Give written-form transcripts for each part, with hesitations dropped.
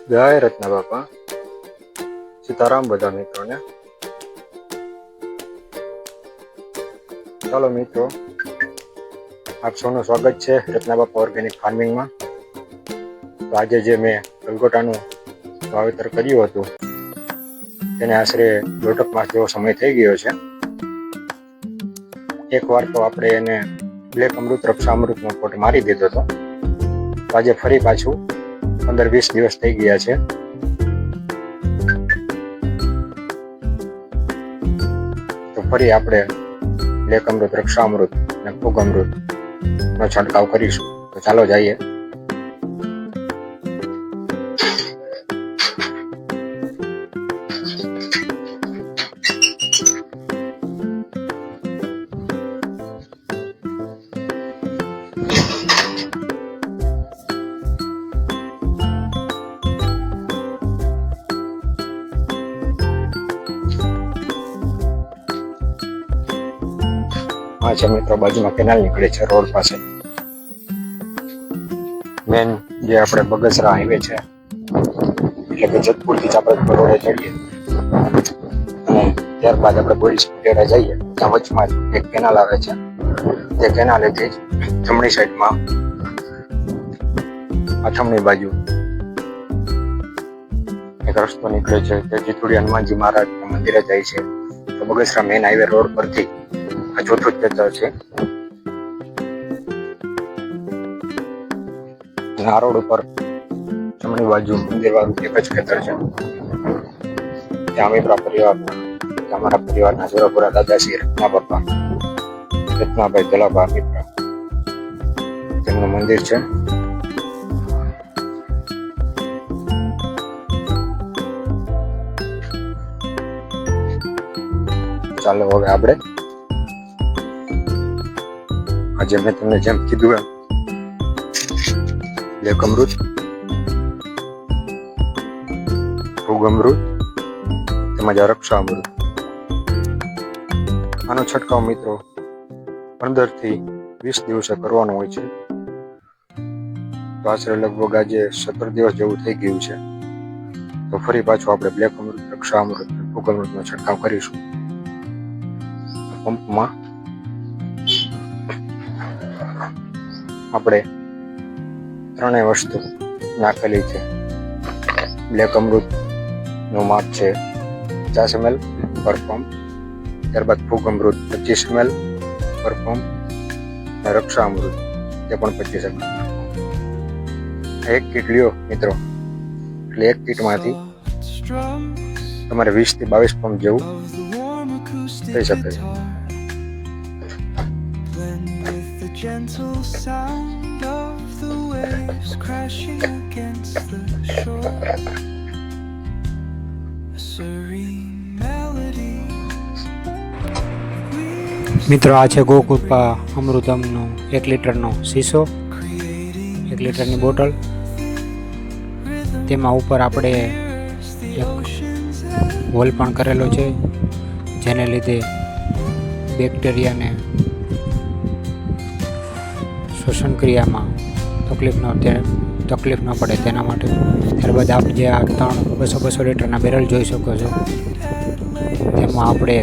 જય રત્ના બાપા, સીતારામ બધા મિત્રોને. ચાલો મિત્રો, આપ સૌનું સ્વાગત છે રત્ના બાપા ઓર્ગેનિક ફાર્મિંગમાં. તો આજે જે મેં ગલગોટાનું વાવેતર કર્યું હતું તેને આશરે 1.5 માસ જેવો સમય થઈ ગયો છે. એકવાર તો આપણે એને બ્લેક અમૃત રક્ષામૃતનો પોટ મારી દીધો હતો. તો આજે ફરી પાછું 15-20 દિવસ થઈ ગયા છે. તો ફરી આપણે બ્લેક અમૃત રક્ષામૃત અને ફૂગ અમૃત નો છંટકાવ કરીશું. તો ચાલો જઈએ. આ છે મિત્રો, બાજુમાં કેનાલ નીકળે છે રોડ પાસે. મેન જે આપણે બગસરા હાઈવે છે, એટલે કે જેતપુરથી જ આપણે રોડે ચડીએ અને ત્યારબાદ આપણે પોલીસ કુટેરા જઈએ. ત્યાં વચમાં જ એક કેનાલ આવે છે. તે કેનાલેથી જ જમણી સાઈડમાં આથમણી બાજુ એક રસ્તો નીકળે છે. તે જીતુડી હનુમાનજી મહારાજના મંદિરે જાય છે. તો બગસરા મેન હાઈવે રોડ પરથી આ ચોથું જ ખેતર છે. આ રોડ ઉપર જમણી બાજુ મંદિર વાળું એક જ ખેતર છે. ત્યાં અમીપરા પરિવારના, અમારા પરિવારના જોરાપુરા દાદાશ્રી રત્ના બાપા, રત્નાભાઈ દલાભા અમીપરા, તેમનું મંદિર છે. ચાલો હવે આપણે આજે મેં તમને જેમ કીધું એમ બ્લેક અમૃત, ફૂગ અમૃત તેમજ રક્ષા અમૃત, આનો છંટકાવ મિત્રો 15 થી 20 દિવસે કરવાનો હોય છે. તો આશરે લગભગ આજે 17 દિવસ જેવું થઈ ગયું છે. તો ફરી પાછું આપણે બ્લેક અમૃત, રક્ષા અમૃત, ફૂગ અમૃતનો છંટકાવ કરીશું. પંપમાં આપણે ત્રણેય વસ્તુ નાખેલી છે. બ્લેક અમૃત નું માપ છે 50 ml પર પંપ, ત્યારબાદ ફૂગ અમૃત 25 ml પર પંપ અને રક્ષા અમૃત તે પણ 25 ml. એક કીટ લ્યો મિત્રો, એટલે એક કીટમાંથી તમારે 20 થી 22 પંપ જેવું થઈ શકે છે. Gentle sound of the waves crashing against the shore, a serene melody. મિત્રો, આ છે ગોકૃપા અમૃતમનો 1 લીટરનો શીશો, 1 લીટરની બોટલ. તેમાં ઉપર આપણે એક હોલ પણ કરેલો છે, જેને લીધે બેક્ટેરિયાને શ્વસન ક્રિયામાં તકલીફ ન પડે તેના માટે. ત્યારબાદ આપ જે આ 200 લીટરના બેરલ જોઈ શકો છો, તેમાં આપણે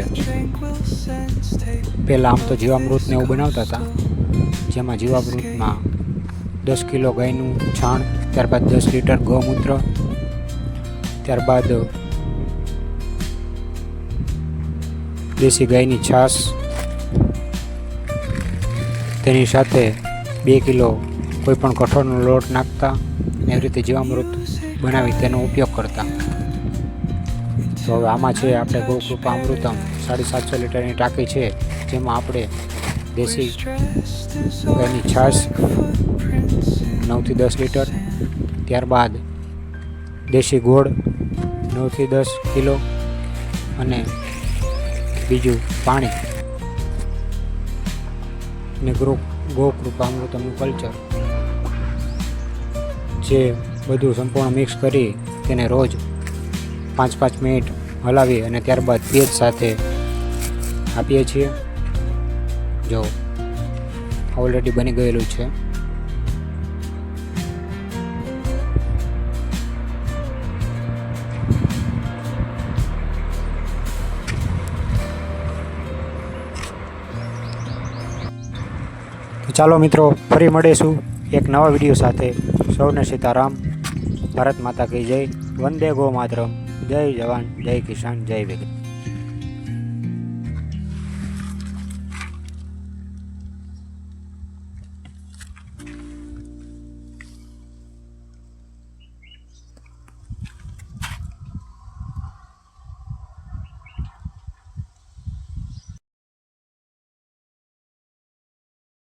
પહેલાં આમ તો જીવામૃતને એવું બનાવતા હતા, જેમાં જીવામૃતમાં 10 કિલો ગાયનું છાણ, ત્યારબાદ 10 લીટર ગૌમૂત્ર, ત્યારબાદ દેશી ગાયની છાશ, તેની સાથે 2 કિલો કોઈ પણ કઠોળનો લોટ નાખતા, એવી રીતે જીવામૃત બનાવી તેનો ઉપયોગ કરતા. તો હવે આમાં છે આપણે ગોકૃપા અમૃતમ 750 લીટરની ટાંકી છે, જેમાં આપણે દેશી ગાયની છાશ 9 થી 10 લીટર, ત્યારબાદ દેશી ગોળ 9 થી 10 કિલો અને બીજું પાણી ને ગોકૃપા અમૃતમનું કલ્ચર, જે બધું સંપૂર્ણ મિક્સ કરી તેને રોજ 5-5 મિનિટ હલાવી અને ત્યારબાદ પીએચ સાથે આપીએ છીએ. જો ઓલરેડી બની ગયેલું છે. તો ચાલો મિત્રો, ફરી મળીશું એક નવા વિડીયો સાથે. સૌને સીતારામ. ભારત માતા કી જય. વંદે ગો માતરમ. જય જવાન, જય કિસાન, જય વિજ્ઞાન.